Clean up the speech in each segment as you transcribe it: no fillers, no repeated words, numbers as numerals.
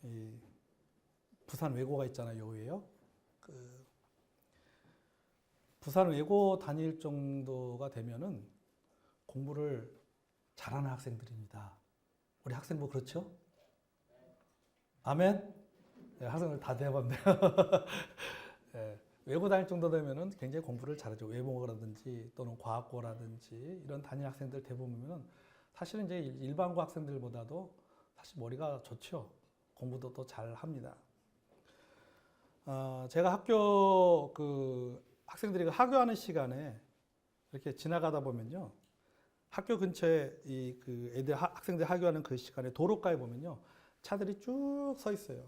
이 부산 외고가 있잖아요. 여기에요. 그 부산 외고 다닐 정도가 되면은 공부를 잘하는 학생들입니다. 우리 학생부 그렇죠? 아멘? 네, 학생들 다 대답한대요. 네, 외고 다닐 정도 되면은 굉장히 공부를 잘하죠. 외국어라든지 또는 과학고라든지 이런 다니는 학생들 대부분은 사실은 이제 일반고 학생들보다도 사실 머리가 좋죠. 공부도 또 잘 합니다. 제가 학교 학생들이 하교하는 시간에 이렇게 지나가다 보면요. 학교 근처에 학생들 하교하는 그 시간에 도로가에 보면요. 차들이 쭉 서 있어요.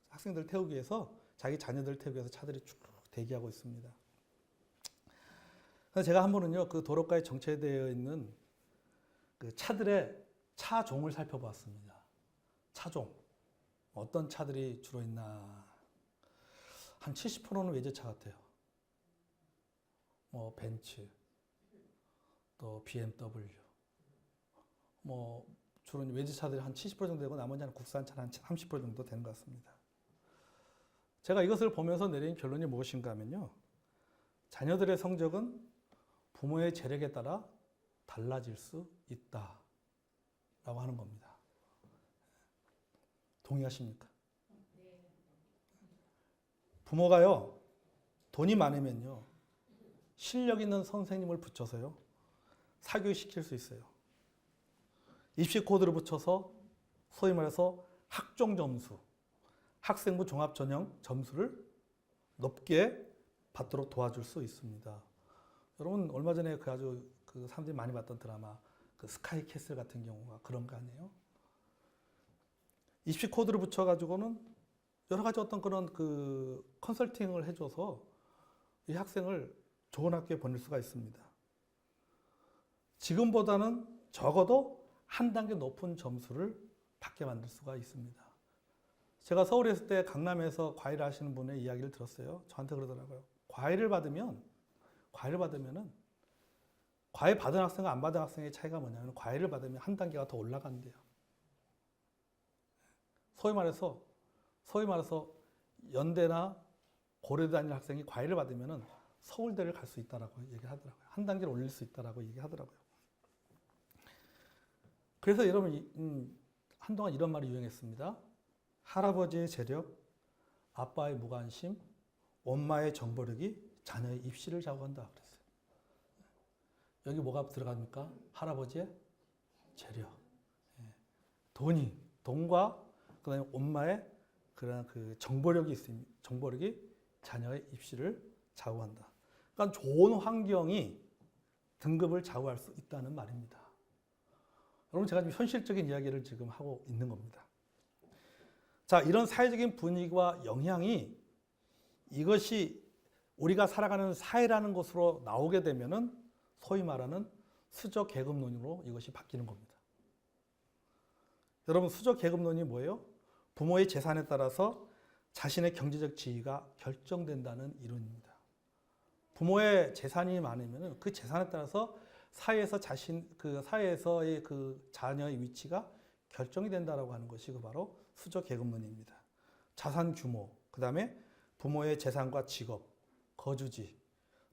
학생들 태우기 위해서 자기 자녀들 태우기 위해서 차들이 쭉 대기하고 있습니다. 그래서 제가 한 번은요. 그 도로가에 정체되어 있는 그 차들의 차종을 살펴보았습니다. 차종. 어떤 차들이 주로 있나. 한 70%는 외제차 같아요. 뭐 벤츠, 또 BMW, 뭐 주로 외제차들이 한 70% 정도 되고 나머지 는 국산차 한 30% 정도 되는 것 같습니다. 제가 이것을 보면서 내린 결론이 무엇인가 하면요. 자녀들의 성적은 부모의 재력에 따라 달라질 수 있다라고 하는 겁니다. 동의하십니까? 부모가요. 돈이 많으면요. 실력 있는 선생님을 붙여서요. 사교육시킬 수 있어요. 입시 코드를 붙여서 소위 말해서 학종 점수, 학생부 종합 전형 점수를 높게 받도록 도와줄 수 있습니다. 여러분 얼마 전에 그 사람들이 많이 봤던 드라마 그 스카이 캐슬 같은 경우가 그런 거 아니에요? 입시 코드를 붙여가지고는 여러 가지 어떤 그런 그 컨설팅을 해줘서 이 학생을 좋은 학교에 보낼 수가 있습니다. 지금보다는 적어도 한 단계 높은 점수를 받게 만들 수가 있습니다. 제가 서울에 있을 때 강남에서 과외를 하시는 분의 이야기를 들었어요. 저한테 그러더라고요. 과외를 받으면은 과외 받은 학생과 안 받은 학생의 차이가 뭐냐면 과외를 받으면 한 단계가 더 올라간대요. 소위 말해서 연대나 고려대 다니는 학생이 과외를 받으면은 서울대를 갈 수 있다라고 얘기하더라고요. 한 단계를 올릴 수 있다라고 얘기하더라고요. 그래서 여러분 한동안 이런 말이 유행했습니다. 할아버지의 재력, 아빠의 무관심, 엄마의 정보력이 자녀의 입시를 좌우한다 그랬어요. 여기 뭐가 들어갑니까? 할아버지의 재력, 돈과 그다음에 엄마의 그런 그 정보력이 있습니다. 정보력이 자녀의 입시를 좌우한다. 그러니까 좋은 환경이 등급을 좌우할 수 있다는 말입니다. 여러분 제가 지금 현실적인 이야기를 지금 하고 있는 겁니다. 자, 이런 사회적인 분위기와 영향이 이것이 우리가 살아가는 사회라는 것으로 나오게 되면은 소위 말하는 수저 계급론으로 이것이 바뀌는 겁니다. 여러분 수저 계급론이 뭐예요? 부모의 재산에 따라서 자신의 경제적 지위가 결정된다는 이론입니다. 부모의 재산이 많으면 그 재산에 따라서 사회에서의 그 자녀의 위치가 결정이 된다라고 하는 것이 바로 수저 계급론입니다. 자산 규모, 그 다음에 부모의 재산과 직업, 거주지,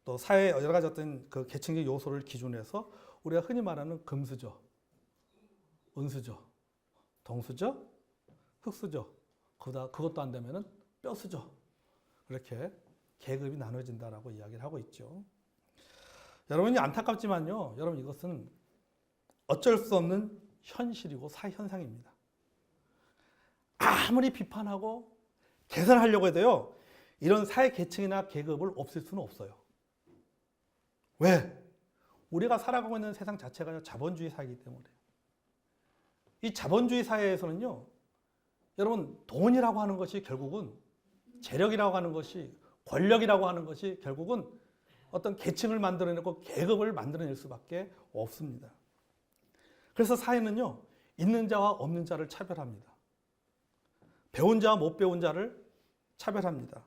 또 사회의 여러 가지 어떤 그 계층적 요소를 기준으로 해서 우리가 흔히 말하는 금수저, 은수저, 동수저, 흙수저, 그것도 안 되면은 뼈수저, 이렇게 계급이 나눠진다라고 이야기를 하고 있죠. 여러분이 안타깝지만요, 여러분 이것은 어쩔 수 없는 현실이고 사회 현상입니다. 아무리 비판하고 개선하려고 해도요, 이런 사회 계층이나 계급을 없앨 수는 없어요. 왜? 우리가 살아가고 있는 세상 자체가 자본주의 사회이기 때문에. 이 자본주의 사회에서는요, 여러분 돈이라고 하는 것이 결국은 재력이라고 하는 것이 권력이라고 하는 것이 결국은 어떤 계층을 만들어내고 계급을 만들어낼 수밖에 없습니다. 그래서 사회는요, 있는 자와 없는 자를 차별합니다. 배운 자와 못 배운 자를 차별합니다.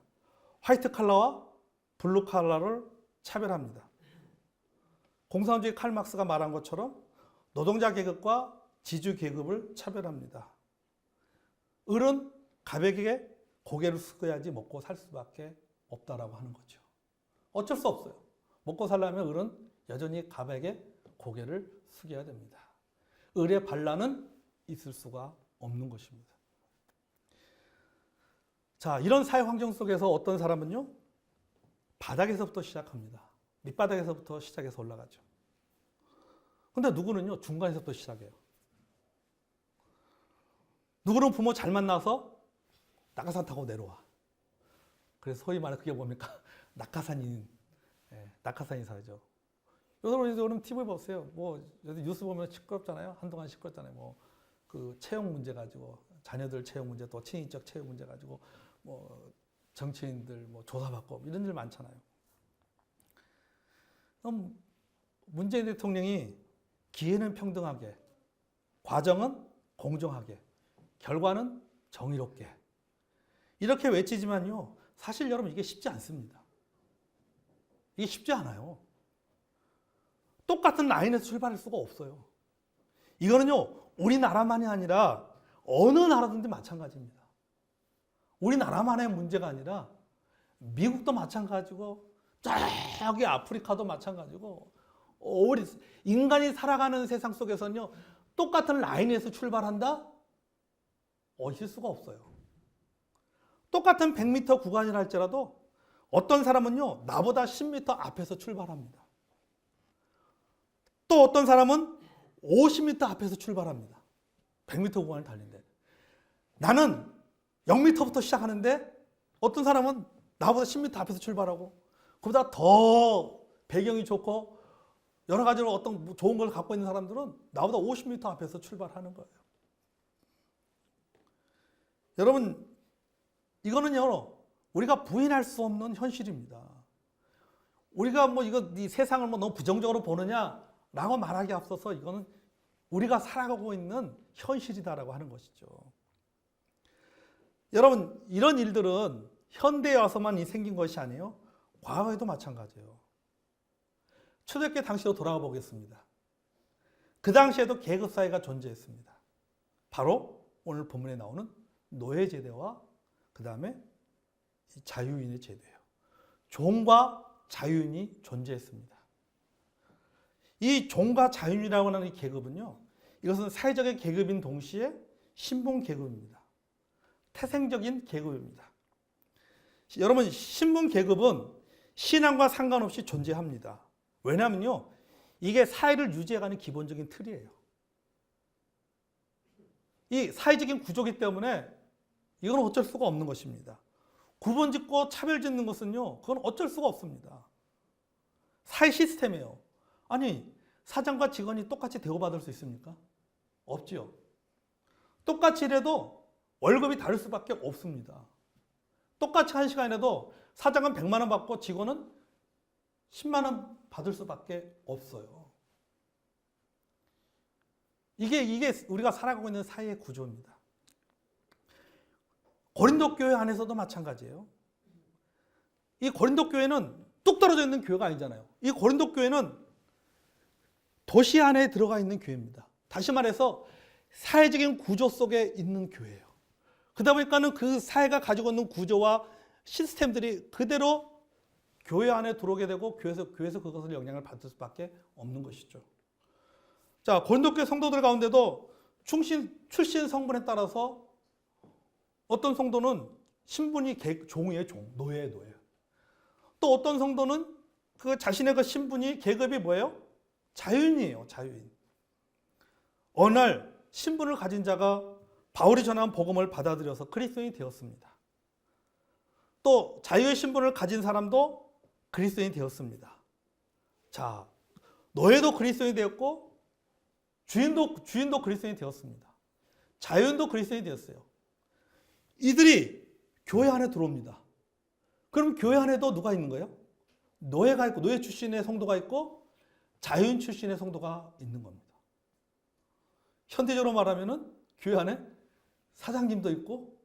화이트 칼라와 블루 칼라를 차별합니다. 공산주의 칼 막스가 말한 것처럼 노동자 계급과 지주 계급을 차별합니다. 을은 갑에게 고개를 숙여야지 먹고 살 수밖에 없다라고 하는 거죠. 어쩔 수 없어요. 먹고 살려면 을은 여전히 갑에게 고개를 숙여야 됩니다. 을의 반란은 있을 수가 없는 것입니다. 자, 이런 사회 환경 속에서 어떤 사람은요, 바닥에서부터 시작합니다. 밑바닥에서부터 시작해서 올라가죠. 근데 누구는요, 중간에서부터 시작해요. 누구는 부모 잘 만나서 낙하산 타고 내려와. 그래서 소위 말해 그게 뭡니까? 낙하산인, 낙하산인 사회죠. 여러분 TV 보세요. 뭐 뉴스 보면 시끄럽잖아요. 한동안 시끄럽잖아요. 뭐 그 채용 문제 가지고 자녀들 채용 문제, 또 친인척 채용 문제 가지고 뭐 정치인들 뭐 조사받고 이런 일 많잖아요. 그럼 문재인 대통령이 기회는 평등하게, 과정은 공정하게, 결과는 정의롭게 이렇게 외치지만요, 사실 여러분 이게 쉽지 않습니다. 이게 쉽지 않아요. 똑같은 라인에서 출발할 수가 없어요. 이거는요, 우리나라만이 아니라 어느 나라든지 마찬가지입니다. 우리나라만의 문제가 아니라 미국도 마찬가지고 저기 아프리카도 마찬가지고 우리 인간이 살아가는 세상 속에서는요, 똑같은 라인에서 출발한다? 있을 수가 없어요. 똑같은 100m 구간이라 할지라도 어떤 사람은요, 나보다 10m 앞에서 출발합니다. 또 어떤 사람은 50m 앞에서 출발합니다. 100m 구간을 달리는데. 나는 0m부터 시작하는데 어떤 사람은 나보다 10m 앞에서 출발하고 그보다 더 배경이 좋고 여러 가지로 어떤 좋은 걸 갖고 있는 사람들은 나보다 50m 앞에서 출발하는 거예요. 여러분, 이거는요, 우리가 부인할 수 없는 현실입니다. 우리가 뭐 이 세상을 뭐 너무 부정적으로 보느냐라고 말하기 앞서서 이거는 우리가 살아가고 있는 현실이다라고 하는 것이죠. 여러분, 이런 일들은 현대에 와서만 생긴 것이 아니에요. 과거에도 마찬가지예요. 초대교회 당시로 돌아가 보겠습니다. 그 당시에도 계급사회가 존재했습니다. 바로 오늘 본문에 나오는 노예제도와 그 다음에 자유인의 제도예요. 종과 자유인이 존재했습니다. 이 종과 자유인이라고 하는 이 계급은요, 이것은 사회적인 계급인 동시에 신분 계급입니다. 태생적인 계급입니다. 여러분, 신분 계급은 신앙과 상관없이 존재합니다. 왜냐하면요, 이게 사회를 유지해가는 기본적인 틀이에요. 이 사회적인 구조이기 때문에 이건 어쩔 수가 없는 것입니다. 구분짓고 차별짓는 것은요, 그건 어쩔 수가 없습니다. 사회 시스템이에요. 아니, 사장과 직원이 똑같이 대우받을 수 있습니까? 없지요. 똑같이 일해도 월급이 다를 수밖에 없습니다. 똑같이 한 시간에도 사장은 100만 원 받고 직원은 10만 원 받을 수밖에 없어요. 이게 우리가 살아가고 있는 사회의 구조입니다. 고린도 교회 안에서도 마찬가지예요. 이 고린도 교회는 뚝 떨어져 있는 교회가 아니잖아요. 이 고린도 교회는 도시 안에 들어가 있는 교회입니다. 다시 말해서 사회적인 구조 속에 있는 교회예요. 그러다 보니까는 그 사회가 가지고 있는 구조와 시스템들이 그대로 교회 안에 들어오게 되고 교회에서 그것을 영향을 받을 수밖에 없는 것이죠. 자, 고린도 교회 성도들 가운데도 출신 성분에 따라서 어떤 성도는 신분이 종이에요, 노예예요, 노예. 또 어떤 성도는 그 자신의 그 신분이 계급이 뭐예요? 자유인이에요, 자유인. 어느 날 신분을 가진 자가 바울이 전한 복음을 받아들여서 그리스도인이 되었습니다. 또 자유의 신분을 가진 사람도 그리스도인이 되었습니다. 자, 노예도 그리스도인이 되었고 주인도 그리스도인이 되었습니다. 자유인도 그리스도인이 되었어요. 이들이 교회 안에 들어옵니다. 그럼 교회 안에도 누가 있는 거예요? 노예가 있고, 노예 출신의 성도가 있고 자유인 출신의 성도가 있는 겁니다. 현대적으로 말하면은 교회 안에 사장님도 있고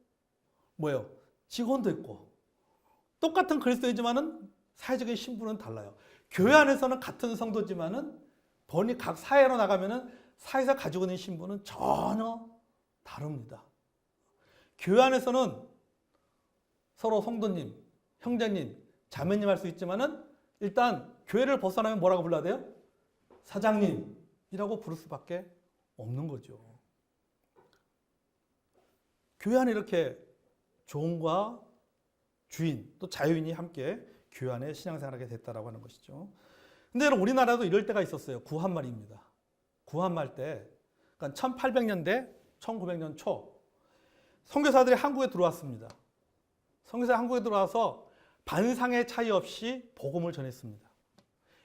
뭐예요? 직원도 있고 똑같은 그리스도이지만은 사회적인 신분은 달라요. 교회 안에서는 같은 성도지만은 본인 각 사회로 나가면은 사회에서 가지고 있는 신분은 전혀 다릅니다. 교회 안에서는 서로 성도님, 형제님, 자매님 할 수 있지만은 일단 교회를 벗어나면 뭐라고 불러야 돼요? 사장님이라고 부를 수밖에 없는 거죠. 교회 안에 이렇게 종과 주인 또 자유인이 함께 교회 안에 신앙생활하게 됐다라고 하는 것이죠. 근데 우리나라도 이럴 때가 있었어요. 구한말입니다. 구한말 때, 그러니까 1800년대, 1900년 초 선교사들이 한국에 들어왔습니다. 선교사들이 한국에 들어와서 반상의 차이 없이 복음을 전했습니다.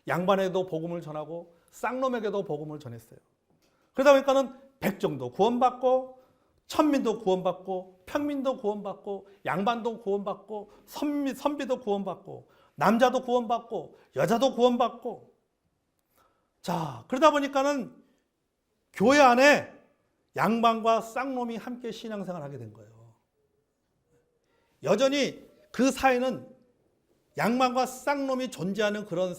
양반에도 복음을 전하고 쌍놈에게도 복음을 전했어요. 그러다 보니까는 백정도 구원받고 천민도 구원받고 평민도 구원받고 양반도 구원받고 선비도 구원받고 남자도 구원받고 여자도 구원받고 자 그러다 보니까는 교회 안에 양반과 쌍놈이 함께 신앙생활을 하게 된 거예요. 여전히 그 사회는 양반과 쌍놈이 존재하는 그런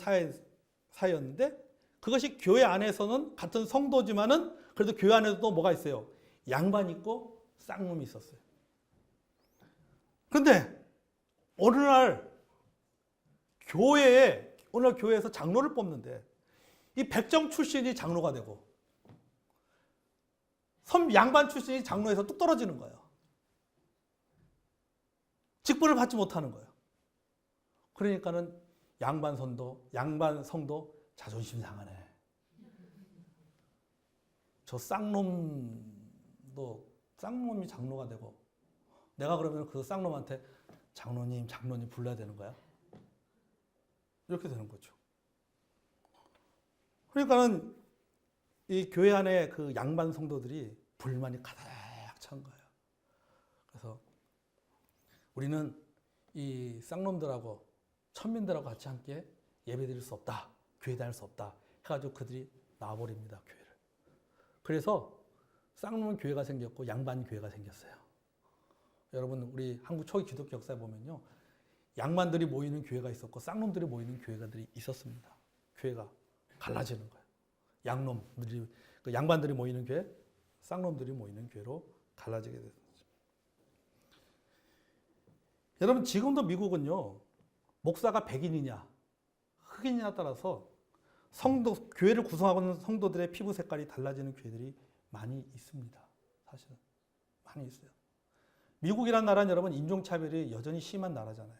사회였는데 그것이 교회 안에서는 같은 성도지만은 그래도 교회 안에도 뭐가 있어요? 양반이 있고 쌍놈이 있었어요. 그런데 어느 날 교회에서 장로를 뽑는데 이 백정 출신이 장로가 되고 양반 출신이 장로에서 뚝 떨어지는 거예요. 직분을 받지 못하는 거예요. 그러니까는 양반 성도 자존심 상하네. 저 쌍놈이 장로가 되고 내가 그러면 그 쌍놈한테 장로님 불러야 되는 거야? 이렇게 되는 거죠. 그러니까는 이 교회 안에 그 양반 성도들이 불만이 가득 찬 거예요. 그래서 우리는 이 쌍놈들하고 천민들하고 같이 함께 예배드릴 수 없다. 교회 다닐 수 없다. 해가지고 그들이 나와버립니다. 교회를. 그래서 쌍놈 교회가 생겼고 양반 교회가 생겼어요. 여러분 우리 한국 초기 기독교 역사에 보면요. 양반들이 모이는 교회가 있었고 쌍놈들이 모이는 교회가들이 있었습니다. 교회가 갈라지는 거예요. 양반들이 모이는 교회, 쌍놈들이 모이는 교회로 갈라지게 됐죠. 여러분 지금도 미국은요. 목사가 백인이냐 흑인이냐에 따라서 교회를 구성하고 있는 성도들의 피부 색깔이 달라지는 교회들이 많이 있습니다. 사실은 많이 있어요. 미국이란 나라는 여러분 인종차별이 여전히 심한 나라잖아요.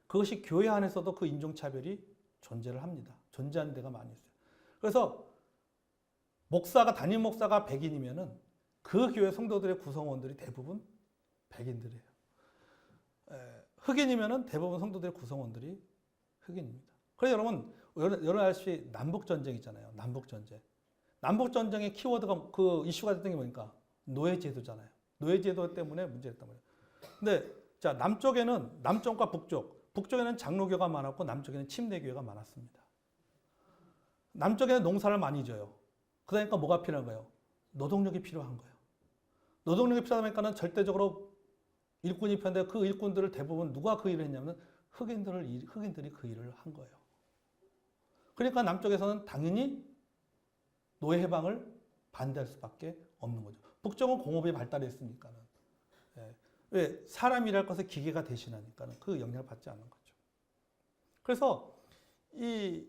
그것이 교회 안에서도 그 인종차별이 존재를 합니다. 존재하는 데가 많이 있어요. 그래서 담임 목사가 백인이면은 그 교회 성도들의 구성원들이 대부분 백인들이에요. 흑인이면은 대부분 성도들의 구성원들이 흑인입니다. 그래서 여러분 아시다시피 남북전쟁 있잖아요. 남북전쟁. 남북전쟁의 키워드가 그 이슈가 됐던 게 뭐니까 노예제도잖아요. 노예제도 때문에 문제였단 말이에요. 근데 자 남쪽과 북쪽에는 장로교가 많았고 남쪽에는 침례교회가 많았습니다. 남쪽에는 농사를 많이 져요. 그러니까 뭐가 필요한 거예요? 노동력이 필요한 거예요. 노동력이 필요하다 보니까는 절대적으로 일꾼이 필요한데 그 일꾼들을 대부분 누가 그 일을 했냐면 흑인들이 그 일을 한 거예요. 그러니까 남쪽에서는 당연히 노예 해방을 반대할 수밖에 없는 거죠. 북쪽은 공업이 발달했으니까는. 왜? 사람이 일할 것을 기계가 대신하니까는 그 영향을 받지 않는 거죠. 그래서 이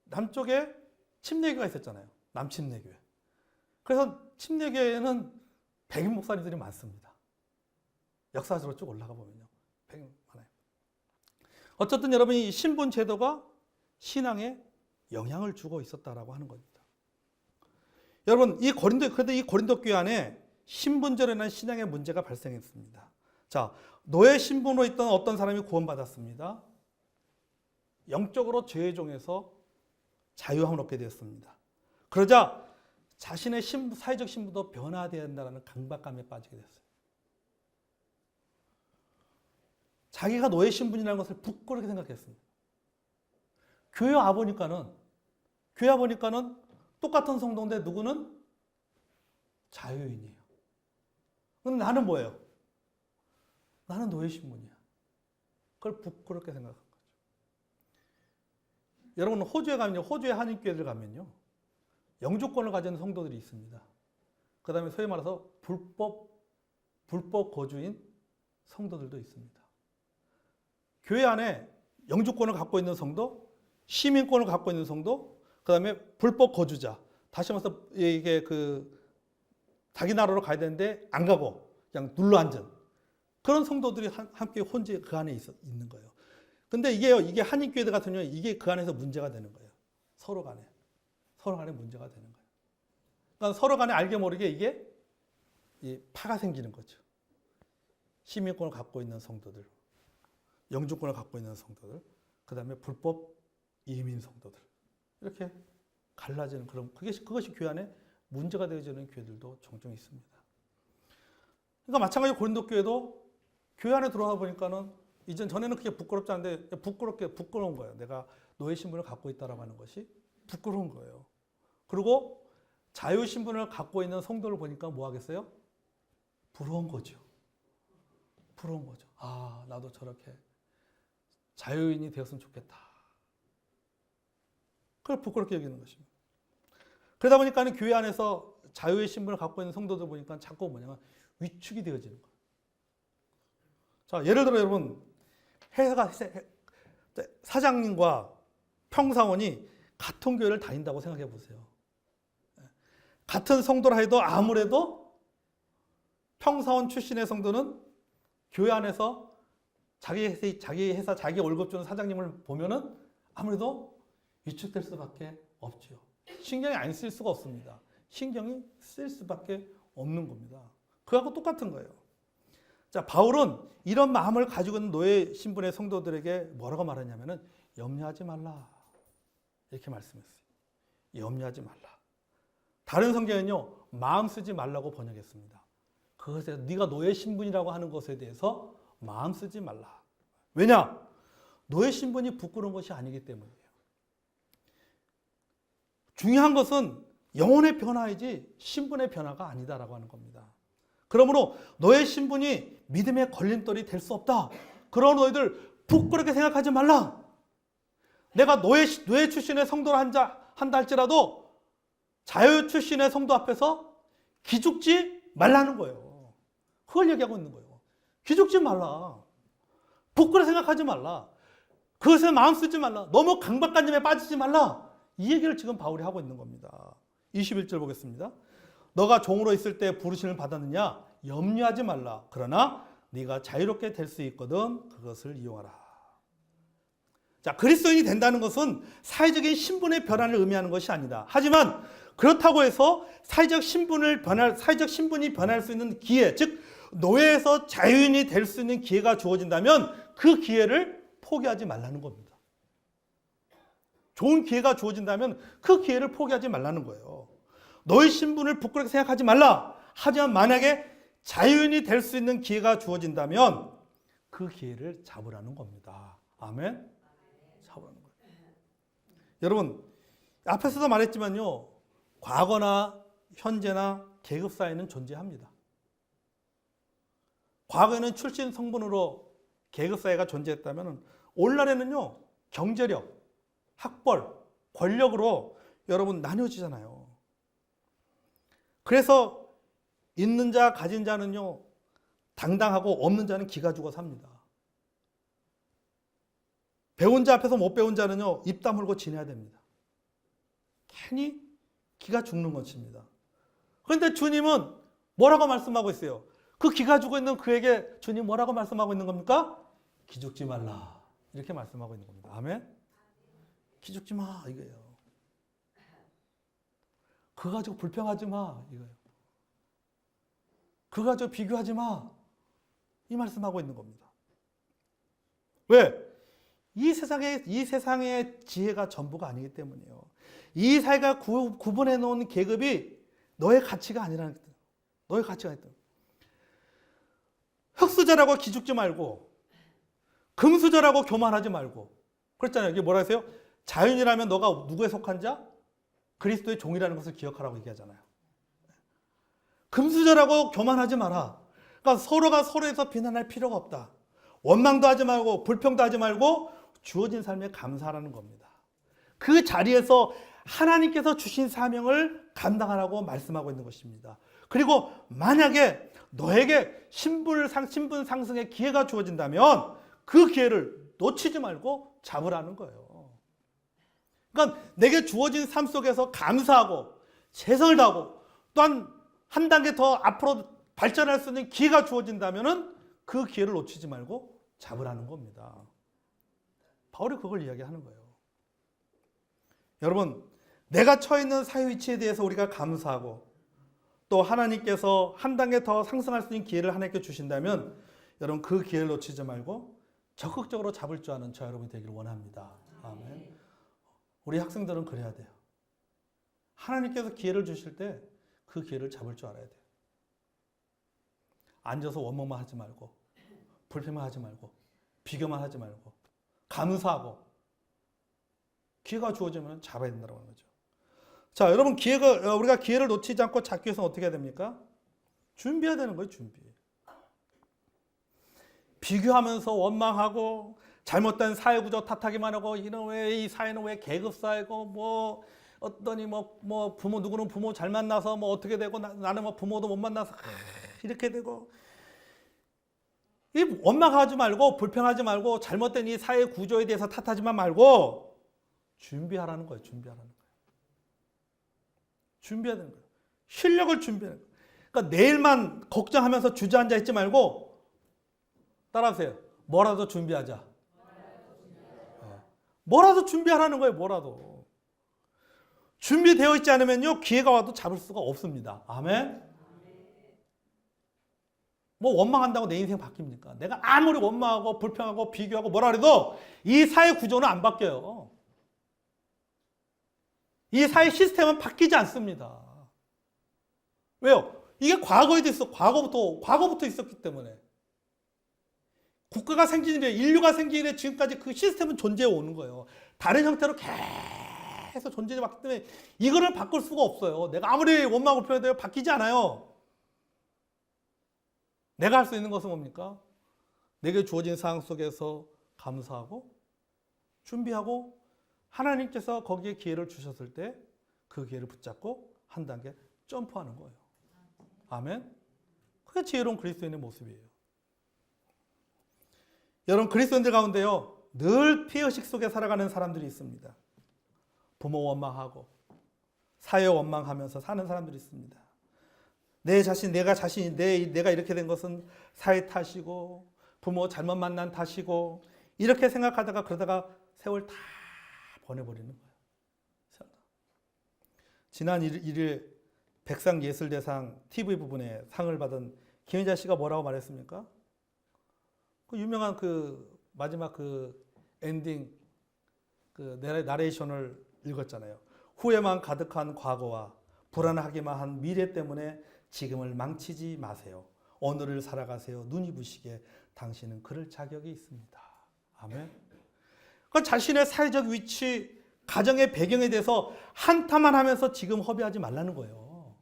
남쪽에 침례교가 있었잖아요. 남침례교회. 그래서 침례교회에는 백인 목사님들이 많습니다. 역사적으로 쭉 올라가 보면요. 백인 많아요. 어쨌든 여러분이 신분 제도가 신앙에 영향을 주고 있었다라고 하는 겁니다. 여러분 이 고린도 교회 안에 신분제로 인한 신앙의 문제가 발생했습니다. 자, 노예 신분으로 있던 어떤 사람이 구원받았습니다. 영적으로 죄의 종에서 자유함을 얻게 되었습니다. 그러자 자신의 사회적 신분도 변화되어야 한다는 강박감에 빠지게 됐어요. 자기가 노예 신분이라는 것을 부끄럽게 생각했습니다. 교회 와보니까는 똑같은 성도인데 누구는 자유인이에요. 근데 나는 뭐예요? 나는 노예 신분이야. 그걸 부끄럽게 생각한 거죠. 여러분 호주의 한인교회들 가면요. 영주권을 가진 성도들이 있습니다. 그 다음에 소위 말해서 불법 거주인 성도들도 있습니다. 교회 안에 영주권을 갖고 있는 성도, 시민권을 갖고 있는 성도, 그 다음에 불법 거주자. 다시 말해서 이게 자기 나라로 가야 되는데 안 가고 그냥 눌러 앉은 그런 성도들이 함께 혼재 그 안에 있는 거예요. 근데 이게 한인교회들 같은 경우는 이게 그 안에서 문제가 되는 거예요. 서로 간에 문제가 되는 거예요. 그러니까 서로 간에 알게 모르게 이게 파가 생기는 거죠. 시민권을 갖고 있는 성도들, 영주권을 갖고 있는 성도들, 그 다음에 불법 이민 성도들 이렇게 갈라지는 그것이 교회 안에 문제가 되어지는 교회들도 종종 있습니다. 그러니까 마찬가지로 고린도 교회도 교회 안에 들어와 보니까는 전에는 그게 부끄럽지 않은데 부끄러운 거예요. 내가 노예 신분을 갖고 있다라고 하는 것이 부끄러운 거예요. 그리고 자유 신분을 갖고 있는 성도를 보니까 뭐 하겠어요? 부러운 거죠. 아, 나도 저렇게 자유인이 되었으면 좋겠다. 그걸 부끄럽게 여기는 것입니다. 그러다 보니까 교회 안에서 자유의 신분을 갖고 있는 성도들 보니까 자꾸 뭐냐면 위축이 되어지는 거예요. 자, 예를 들어 여러분, 사장님과 평사원이 같은 교회를 다닌다고 생각해 보세요. 같은 성도라 해도 아무래도 평사원 출신의 성도는 교회 안에서 자기 회사, 자기 월급 주는 사장님을 보면은 아무래도 위축될 수밖에 없죠. 신경이 안 쓸 수가 없습니다. 신경이 쓸 수밖에 없는 겁니다. 그거하고 똑같은 거예요. 자, 바울은 이런 마음을 가지고 있는 노예 신분의 성도들에게 뭐라고 말하냐면은 염려하지 말라. 이렇게 말씀했어요. 염려하지 말라. 다른 성경은요, 마음 쓰지 말라고 번역했습니다. 그것에 네가 노예 신분이라고 하는 것에 대해서 마음 쓰지 말라. 왜냐? 노예 신분이 부끄러운 것이 아니기 때문이에요. 중요한 것은 영혼의 변화이지 신분의 변화가 아니다라고 하는 겁니다. 그러므로 너의 신분이 믿음의 걸림돌이 될 수 없다. 그런 너희들 부끄럽게 생각하지 말라. 내가 노예 출신의 성도를 한다 할지라도 자유 출신의 성도 앞에서 기죽지 말라는 거예요. 그걸 얘기하고 있는 거예요. 기죽지 말라. 부끄럽게 생각하지 말라. 그것에 마음 쓰지 말라. 너무 강박관념에 빠지지 말라. 이 얘기를 지금 바울이 하고 있는 겁니다. 21절 보겠습니다. 너가 종으로 있을 때 부르심을 받았느냐? 염려하지 말라. 그러나 네가 자유롭게 될 수 있거든 그것을 이용하라. 자, 그리스도인이 된다는 것은 사회적인 신분의 변화를 의미하는 것이 아니다. 하지만 그렇다고 해서 사회적 신분이 변할 수 있는 기회, 즉 노예에서 자유인이 될 수 있는 기회가 주어진다면 그 기회를 포기하지 말라는 겁니다. 좋은 기회가 주어진다면 그 기회를 포기하지 말라는 거예요. 너의 신분을 부끄럽게 생각하지 말라. 하지만 만약에 자유인이 될 수 있는 기회가 주어진다면 그 기회를 잡으라는 겁니다. 아멘? 잡으라는 거예요. 여러분, 앞에서도 말했지만요. 과거나 현재나 계급 사회는 존재합니다. 과거에는 출신 성분으로 계급 사회가 존재했다면 오늘날에는요. 경제력, 학벌, 권력으로 여러분 나뉘어지잖아요. 그래서 있는 자, 가진 자는요, 당당하고 없는 자는 기가 죽어 삽니다. 배운 자 앞에서 못 배운 자는요, 입 다물고 지내야 됩니다. 괜히 기가 죽는 것입니다. 그런데 주님은 뭐라고 말씀하고 있어요? 그 기가 죽어 있는 그에게 주님 뭐라고 말씀하고 있는 겁니까? 기죽지 말라. 이렇게 말씀하고 있는 겁니다. 아멘? 기죽지 마, 이거예요. 그거 가지고 불평하지 마, 이거예요. 그거 가지고 비교하지 마. 이 말씀하고 있는 겁니다. 왜? 이 세상의 지혜가 전부가 아니기 때문이에요. 이 사회가 구분해 놓은 계급이 너의 가치가 아니라는 거예요. 너의 가치가 있다. 흙수저라고 기죽지 말고, 금수저라고 교만하지 말고. 그랬잖아요. 이게 뭐라 했어요? 자유인이라면 너가 누구에 속한 자? 그리스도의 종이라는 것을 기억하라고 얘기하잖아요. 금수저라고 교만하지 마라. 그러니까 서로가 서로에서 비난할 필요가 없다. 원망도 하지 말고 불평도 하지 말고 주어진 삶에 감사하라는 겁니다. 그 자리에서 하나님께서 주신 사명을 감당하라고 말씀하고 있는 것입니다. 그리고 만약에 너에게 신분 상승의 기회가 주어진다면 그 기회를 놓치지 말고 잡으라는 거예요. 그러니까 내게 주어진 삶 속에서 감사하고 최선을 다하고 또한 한 단계 더 앞으로 발전할 수 있는 기회가 주어진다면 그 기회를 놓치지 말고 잡으라는 겁니다. 바울이 그걸 이야기하는 거예요. 여러분, 내가 처해 있는 사회 위치에 대해서 우리가 감사하고 또 하나님께서 한 단계 더 상승할 수 있는 기회를 하나님께 주신다면 여러분 그 기회를 놓치지 말고 적극적으로 잡을 줄 아는 저 여러분이 되기를 원합니다. 아멘. 우리 학생들은 그래야 돼요. 하나님께서 기회를 주실 때 그 기회를 잡을 줄 알아야 돼요. 앉아서 원망만 하지 말고 불평만 하지 말고 비교만 하지 말고 감사하고 기회가 주어지면 잡아야 된다고 하는 거죠. 자, 여러분 우리가 기회를 놓치지 않고 잡기 위해서는 어떻게 해야 됩니까? 준비해야 되는 거예요, 준비. 비교하면서 원망하고 잘못된 사회구조 탓하기만 하고 이런 왜 이 사회는 왜 계급사회고 뭐 어떠니 뭐 부모 누구는 부모 잘 만나서 뭐 어떻게 되고 나는 뭐 부모도 못 만나서 이렇게 되고 이 원망하지 말고 불평하지 말고 잘못된 이 사회 구조에 대해서 탓하지만 말고 준비하라는 거예요. 준비하라는 거예요. 준비해야 되는 거예요. 실력을 준비하는 거예요. 그러니까 내일만 걱정하면서 주저앉아 있지 말고 따라하세요. 뭐라도 준비하자. 뭐라도 준비하라는 거예요. 뭐라도. 준비되어 있지 않으면요 기회가 와도 잡을 수가 없습니다. 아멘. 뭐 원망한다고 내 인생 바뀝니까? 내가 아무리 원망하고 불평하고 비교하고 뭐라 그래도 이 사회 구조는 안 바뀌어요. 이 사회 시스템은 바뀌지 않습니다. 왜요? 이게 과거에도 있어. 과거부터 있었기 때문에. 국가가 생긴 이래, 인류가 생긴 이래 지금까지 그 시스템은 존재해 오는 거예요. 다른 형태로 계속 존재해 왔기 때문에 이거를 바꿀 수가 없어요. 내가 아무리 원망을 표현해도 바뀌지 않아요. 내가 할 수 있는 것은 뭡니까? 내게 주어진 상황 속에서 감사하고 준비하고 하나님께서 거기에 기회를 주셨을 때 그 기회를 붙잡고 한 단계 점프하는 거예요. 아멘. 그게 지혜로운 그리스도인의 모습이에요. 여러분 그리스도인들 가운데요 늘 피의식 속에 살아가는 사람들이 있습니다. 부모 원망하고 사회 원망하면서 사는 사람들이 있습니다. 내가 이렇게 된 것은 사회 탓이고 부모 잘못 만난 탓이고 이렇게 생각하다가 그러다가 세월 다 보내버리는 거예요. 지난 1일 백상예술대상 TV 부분에 상을 받은 김혜자 씨가 뭐라고 말했습니까? 그 유명한 그 마지막 그 엔딩 그 나레이션을 읽었잖아요. 후회만 가득한 과거와 불안하기만 한 미래 때문에 지금을 망치지 마세요. 오늘을 살아가세요. 눈이 부시게 당신은 그럴 자격이 있습니다. 아멘. 그 자신의 사회적 위치, 가정의 배경에 대해서 한탄만 하면서 지금 허비하지 말라는 거예요.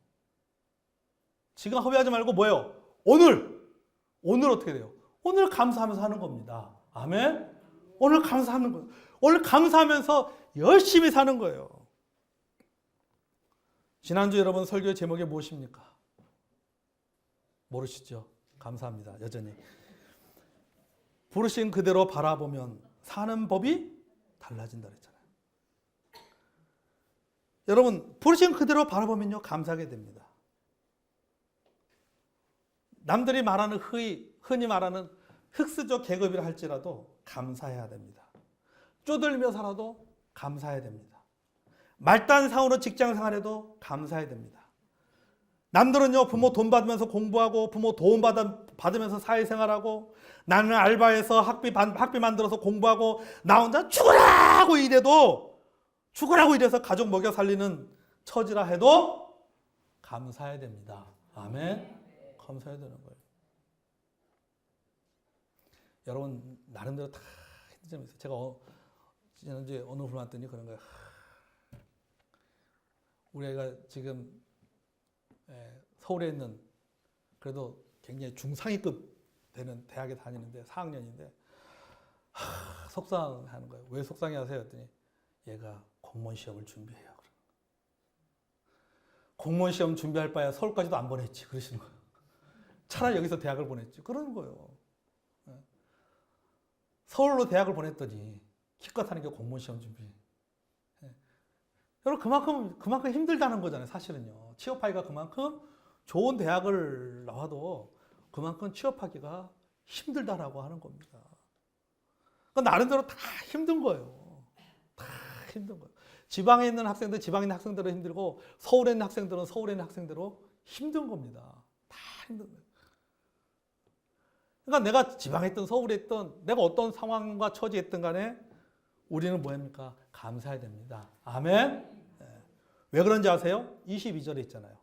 지금 허비하지 말고 뭐예요? 오늘 어떻게 돼요? 오늘 감사하면서 하는 겁니다. 아멘. 오늘 감사하는 거예요. 오늘 감사하면서 열심히 사는 거예요. 지난주 여러분 설교의 제목이 무엇입니까? 모르시죠? 감사합니다. 여전히. 부르신 그대로 바라보면 사는 법이 달라진다 그랬잖아요. 여러분 부르신 그대로 바라보면요 감사하게 됩니다. 남들이 말하는 흔히 말하는 흑수저 계급이라 할지라도 감사해야 됩니다. 쪼들며 살아도 감사해야 됩니다. 말단상으로 직장 생활해도 감사해야 됩니다. 남들은요 부모 돈 받으면서 공부하고 부모 도움 받으면서 사회생활하고 나는 알바해서 학비 만들어서 공부하고 나 혼자 죽으라고 일해서 가족 먹여 살리는 처지라 해도 감사해야 됩니다. 아멘. 감사해야 되는 거예요. 여러분 나름대로 다 힘든 점이 있어요. 제가 지난주에 어느 분 왔더니 그런 거예요. 우리 애가 지금 서울에 있는 그래도 굉장히 중상위급 되는 대학에 다니는데 4학년인데 속상하는 거예요. 왜 속상해 하세요? 했더니 얘가 공무원 시험을 준비해요. 공무원 시험 준비할 바에 서울까지도 안 보냈지. 그러시는 거예요. 차라리 여기서 대학을 보냈지. 그러는 거예요. 서울로 대학을 보냈더니 기껏 하는 게 공무원 시험 준비. 여러분 그만큼 힘들다는 거잖아요. 사실은요. 취업하기가 그만큼 좋은 대학을 나와도 그만큼 취업하기가 힘들다라고 하는 겁니다. 그러니까 나름대로 다 힘든 거예요. 다 힘든 거예요. 지방에 있는 학생들, 지방에 있는 학생들은 힘들고 서울에 있는 학생들은 서울에 있는 학생대로 힘든 겁니다. 다 힘든 거예요. 그러니까 내가 지방에 있든 서울에 있든 내가 어떤 상황과 처지에 있든 간에 우리는 뭐합니까? 감사해야 됩니다. 아멘? 네. 왜 그런지 아세요? 22절에 있잖아요.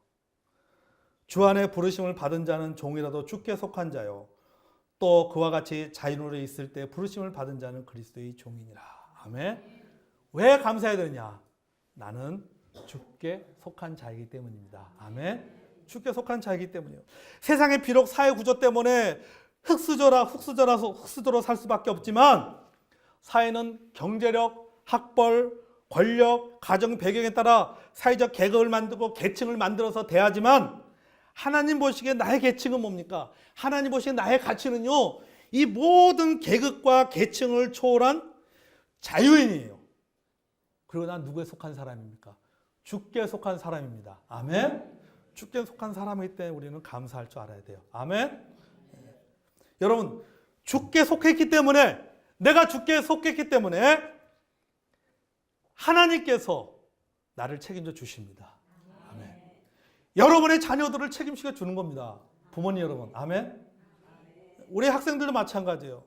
주 안에 부르심을 받은 자는 종이라도 주께 속한 자요. 또 그와 같이 자유로 있을 때 부르심을 받은 자는 그리스도의 종이니라. 아멘? 왜 감사해야 되느냐? 나는 주께 속한 자이기 때문입니다. 아멘? 주께 속한 자이기 때문이에요. 세상에 비록 사회 구조 때문에 흙수저로 살 수밖에 없지만 사회는 경제력, 학벌, 권력, 가정 배경에 따라 사회적 계급을 만들고 계층을 만들어서 대하지만 하나님 보시기에 나의 계층은 뭡니까? 하나님 보시기에 나의 가치는요, 이 모든 계급과 계층을 초월한 자유인이에요. 그리고 난 누구에 속한 사람입니까? 주께 속한 사람입니다. 아멘? 주께 속한 사람이기 때문에 우리는 감사할 줄 알아야 돼요. 아멘? 여러분, 주께 속했기 때문에, 내가 주께 속했기 때문에 하나님께서 나를 책임져 주십니다. 아멘. 여러분의 자녀들을 책임지게 주는 겁니다. 부모님 여러분. 아멘. 우리 학생들도 마찬가지예요.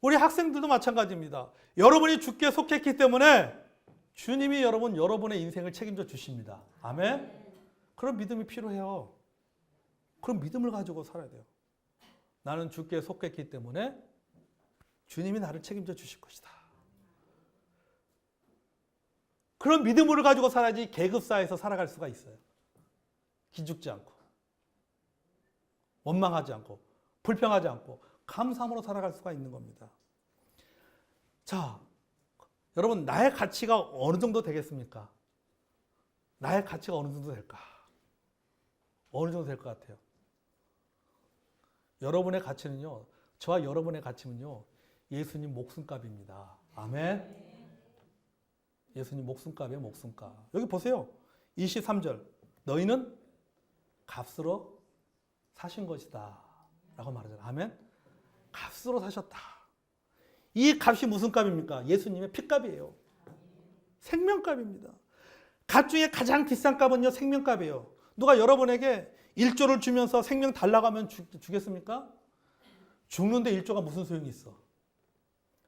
우리 학생들도 마찬가지입니다. 여러분이 주께 속했기 때문에 주님이 여러분의 인생을 책임져 주십니다. 아멘. 그런 믿음이 필요해요. 그런 믿음을 가지고 살아야 돼요. 나는 주께 속했기 때문에 주님이 나를 책임져 주실 것이다. 그런 믿음을 가지고 살아야지 계급사회에서 살아갈 수가 있어요. 기죽지 않고, 원망하지 않고, 불평하지 않고 감사함으로 살아갈 수가 있는 겁니다. 자, 여러분, 나의 가치가 어느 정도 되겠습니까? 나의 가치가 어느 정도 될까? 어느 정도 될 것 같아요? 여러분의 가치는요, 저와 여러분의 가치는요, 예수님 목숨값입니다. 아멘. 예수님 목숨값이에요, 목숨값. 여기 보세요. 23절. 너희는 값으로 사신 것이다. 라고 말하잖아요. 아멘. 값으로 사셨다. 이 값이 무슨 값입니까? 예수님의 피값이에요. 생명값입니다. 값 중에 가장 비싼 값은요, 생명값이에요. 누가 여러분에게 1조를 주면서 생명 달라고 하면 주겠습니까? 죽는데 1조가 무슨 소용이 있어?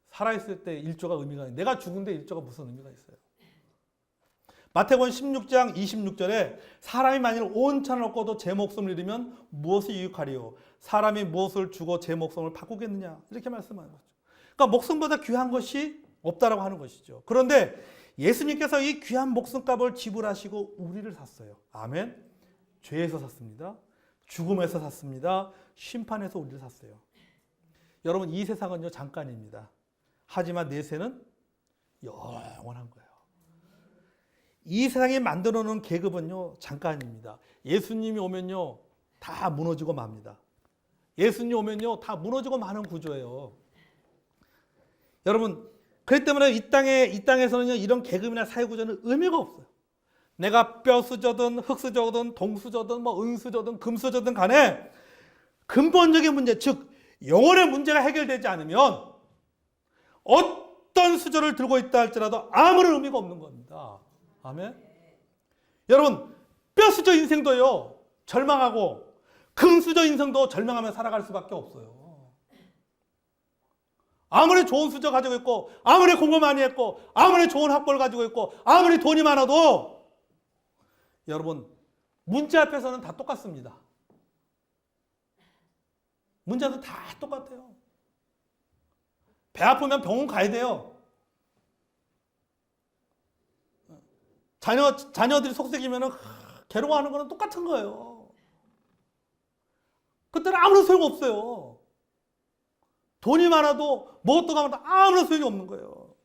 살아있을 때 1조가 의미가 있어요. 내가 죽은데 1조가 무슨 의미가 있어요? 마태복음 16장 26절에 사람이 만일 온 천을 얻고도 제 목숨을 잃으면 무엇을 유익하리요? 사람이 무엇을 주고 제 목숨을 바꾸겠느냐? 이렇게 말씀하는 거죠. 그러니까 목숨보다 귀한 것이 없다라고 하는 것이죠. 그런데 예수님께서 이 귀한 목숨값을 지불하시고 우리를 샀어요. 아멘. 죄에서 샀습니다. 죽음에서 샀습니다. 심판에서 우리를 샀어요. 여러분, 이 세상은요, 잠깐입니다. 하지만 내세는 영원한 거예요. 이 세상에 만들어 놓은 계급은요, 잠깐입니다. 예수님이 오면요, 다 무너지고 맙니다. 예수님이 오면요, 다 무너지고 마는 구조예요. 여러분, 그렇기 때문에 이 땅에서는요, 이런 계급이나 사회 구조는 의미가 없어요. 내가 뼈수저든 흙수저든 동수저든 은수저든 금수저든 간에 근본적인 문제, 즉 영혼의 문제가 해결되지 않으면 어떤 수저를 들고 있다 할지라도 아무런 의미가 없는 겁니다. 아멘. 여러분, 뼈수저 인생도요, 절망하고 금수저 인생도 절망하며 살아갈 수밖에 없어요. 아무리 좋은 수저 가지고 있고, 아무리 공부 많이 했고, 아무리 좋은 학벌 가지고 있고, 아무리 돈이 많아도 여러분, 문제 앞에서는 다 똑같습니다. 문제도 다 똑같아요. 배 아프면 병원 가야 돼요. 자녀들이 속썩이면 괴로워하는 거는 똑같은 거예요. 그때는 아무런 소용 없어요. 돈이 많아도 무엇도 가면 아무런 소용이 없는 거예요.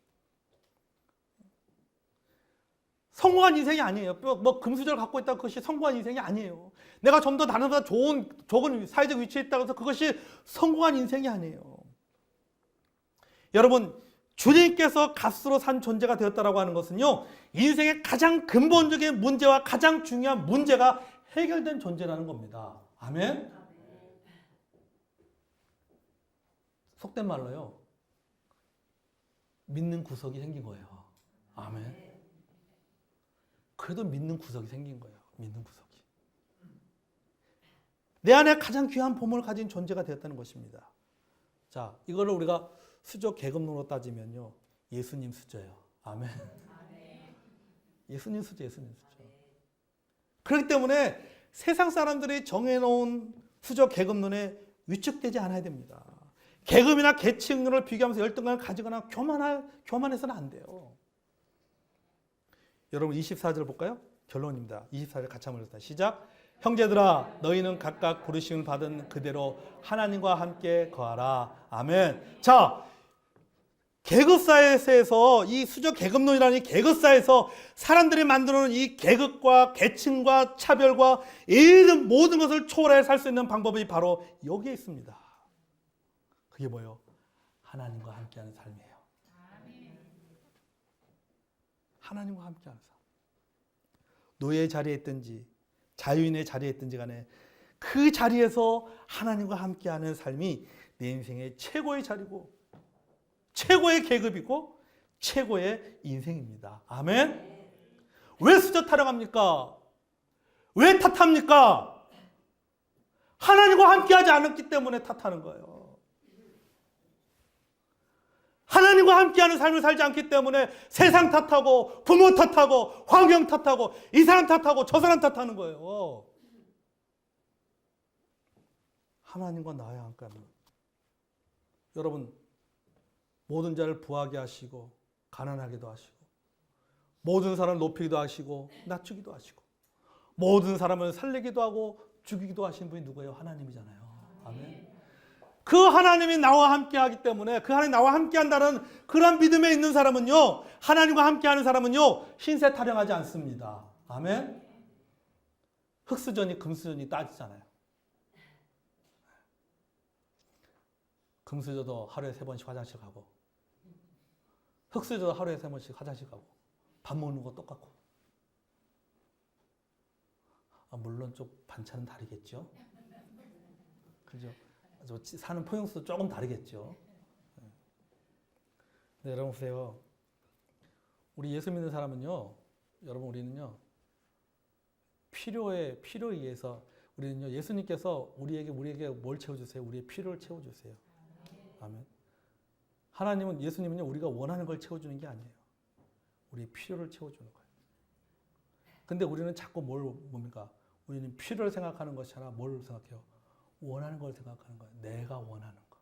성공한 인생이 아니에요. 뭐 금수저를 갖고 있다고 그것이 성공한 인생이 아니에요. 내가 좀 더 다른 보다 좋은 사회적 위치에 있다고 해서 그것이 성공한 인생이 아니에요. 여러분, 주님께서 값으로 산 존재가 되었다라고 하는 것은요, 인생의 가장 근본적인 문제와 가장 중요한 문제가 해결된 존재라는 겁니다. 아멘? 속된 말로요, 믿는 구석이 생긴 거예요. 아멘? 그래도 믿는 구석이 생긴 거예요. 믿는 구석이. 내 안에 가장 귀한 보물을 가진 존재가 되었다는 것입니다. 자, 이거를 우리가 수저 계급론으로 따지면요, 예수님 수저예요. 아멘. 예수님 수저, 예수님 수저. 그렇기 때문에 세상 사람들이 정해놓은 수저 계급론에 위축되지 않아야 됩니다. 계급이나 계층을 비교하면서 열등감을 가지거나 교만해서는 안 돼요. 여러분 24절 볼까요? 결론입니다. 24절 같이 한번 읽읍시다. 시작. 형제들아, 너희는 각각 부르심을 받은 그대로 하나님과 함께 거하라. 아멘. 자, 계급사회에서 이 수저 계급론이라는 이 계급사회에서 사람들이 만들어놓은 이 계급과 계층과 차별과 모든 것을 초월해 살 수 있는 방법이 바로 여기에 있습니다. 그게 뭐예요? 하나님과 함께하는 삶이에요. 하나님과 함께하는 삶. 노예의 자리에 있든지 자유인의 자리에 있든지 간에 그 자리에서 하나님과 함께하는 삶이 내 인생의 최고의 자리고 최고의 계급이고 최고의 인생입니다. 아멘. 왜 수저 타령합니까? 왜 탓합니까? 하나님과 함께하지 않았기 때문에 탓하는 거예요. 하나님과 함께하는 삶을 살지 않기 때문에 세상 탓하고 부모 탓하고 환경 탓하고 이 사람 탓하고 저 사람 탓하는 거예요. 하나님과 나와 함께하는. 여러분, 모든 자를 부하게 하시고 가난하게도 하시고 모든 사람을 높이기도 하시고 낮추기도 하시고 모든 사람을 살리기도 하고 죽이기도 하시는 분이 누구예요? 하나님이잖아요. 아멘. 그 하나님이 나와 함께하기 때문에 그 하나님이 나와 함께한다는 그런 믿음에 있는 사람은요, 하나님과 함께하는 사람은요, 신세 타령하지 않습니다. 아멘. 흙수저니 금수저니 따지잖아요. 금수저도 하루에 3번씩 화장실 가고 흙수저도 하루에 3번씩 화장실 가고 밥 먹는 거 똑같고. 물론 좀 반찬은 다르겠죠. 그죠? 사는 포용수도 조금 다르겠죠. 근데 여러분 보세요. 우리 예수 믿는 사람은요, 여러분 우리는요, 필요에 의해서 우리는요, 예수님께서 우리에게 뭘 채워주세요? 우리의 필요를 채워주세요. 아멘. 하나님은, 예수님은요, 우리가 원하는 걸 채워주는 게 아니에요. 우리의 필요를 채워주는 거예요. 근데 우리는 자꾸 뭡니까? 우리는 필요를 생각하는 것이 아니라 뭘 생각해요? 원하는 걸 생각하는 거예요. 내가 원하는 거.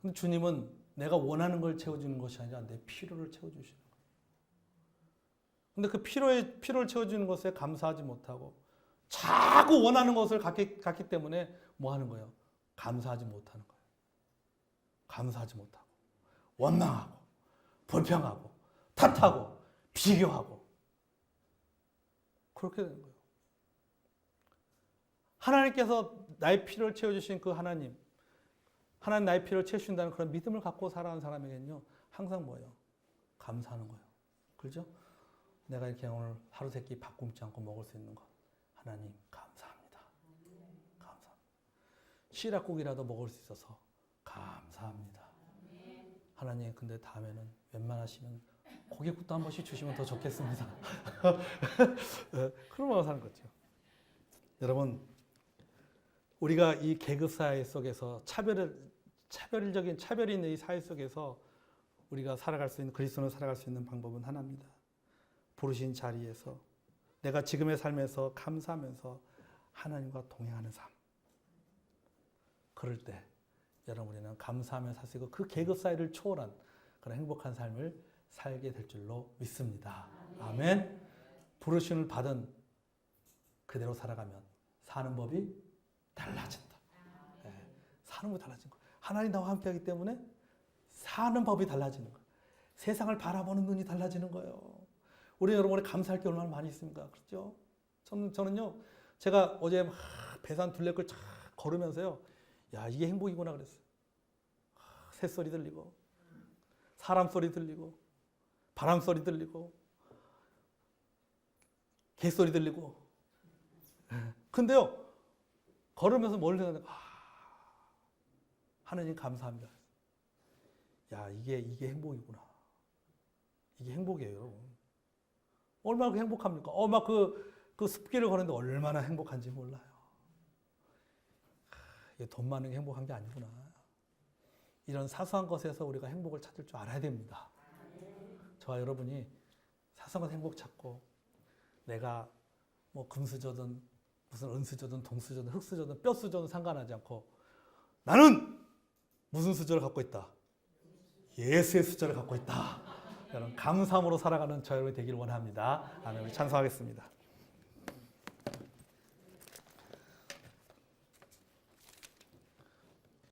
근데 주님은 내가 원하는 걸 채워주는 것이 아니라 내 필요를 채워주시는 거예요. 근데 그 필요를 채워주는 것에 감사하지 못하고 자꾸 원하는 것을 갖기 때문에 뭐 하는 거예요? 감사하지 못하는 거예요. 감사하지 못하고 원망하고 불평하고 탓하고 비교하고 그렇게 되는 거예요. 하나님께서 나의 필요를 채워주신 그 하나님 나의 필요를 채워주신다는 그런 믿음을 갖고 살아가는 사람에게는요, 항상 뭐예요? 감사하는 거예요. 그렇죠? 내가 이렇게 오늘 하루 세끼 밥 굶지 않고 먹을 수 있는 것, 하나님 감사합니다. 감사합니다. 시락국이라도 먹을 수 있어서 감사합니다. 하나님, 근데 다음에는 웬만하시면 고깃국도 한 번씩 주시면 더 좋겠습니다. 그런 마음으로 사는 거죠. 여러분, 우리가 이 계급사회 속에서 차별이 있는 이 사회 속에서 우리가 살아갈 수 있는, 그리스도로 살아갈 수 있는 방법은 하나입니다. 부르신 자리에서 내가 지금의 삶에서 감사하면서 하나님과 동행하는 삶. 그럴 때 여러분, 우리는 감사하며 살 수 있고 그 계급사회를 초월한 그런 행복한 삶을 살게 될 줄로 믿습니다. 아멘. 부르심을 받은 그대로 살아가면 사는 법이 달라진다. 사는 법이 달라진 거예요. 하나님 나와 함께하기 때문에 사는 법이 달라지는 거예요. 세상을 바라보는 눈이 달라지는 거예요. 우리 여러분이 감사할 게 얼마나 많이 있습니까? 그렇죠? 저는요, 제가 어제 막 배산 둘레길 쫙 걸으면서요, 야, 이게 행복이구나 그랬어요. 새소리 들리고, 사람 소리 들리고, 바람 소리 들리고, 개소리 들리고. 근데요, 걸으면서 뭘 생각해? 하느님 감사합니다. 야, 이게 행복이구나. 이게 행복이에요, 여러분. 얼마나 행복합니까? 막 그 숲길을 걸었는데 얼마나 행복한지 몰라요. 이게 돈 많은 게 행복한 게 아니구나. 이런 사소한 것에서 우리가 행복을 찾을 줄 알아야 됩니다. 저와 여러분이 사소한 것 행복 찾고, 내가 뭐 금수저든 무슨 은수저든 동수저든 흙수저든 뼈수저든 상관하지 않고, 나는 무슨 수저를 갖고 있다? 예수의 수저를 갖고 있다. 여러분 감사함으로 살아가는 저 여러분이 되기를 원합니다. 아멘. 우리 찬송하겠습니다.